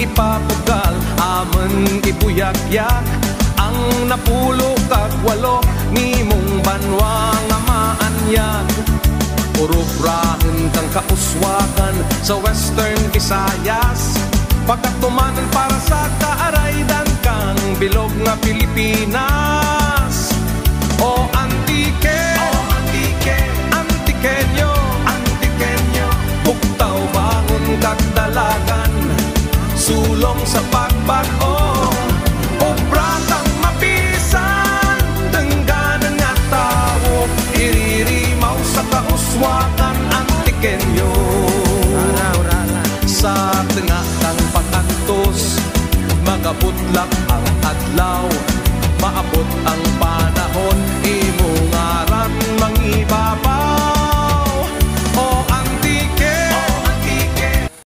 ipapugal, aman ibuyagyak ang napulo kag walo nimong banwa nga maanyag. Urubrahan kang kauswagan sa Western Visayas, pagkatumanan para sa kaaraydan kang bilog nga Pilipinas. O Antique, Antiqueño, buktaw bangon kag dalagan, sulong sa pagbago, obra kang mapisan, dengganan nga tao, iririmaw sa kauswagan Antiqueño. Sa tengah kang pakantos, magabutlak ang adlaw,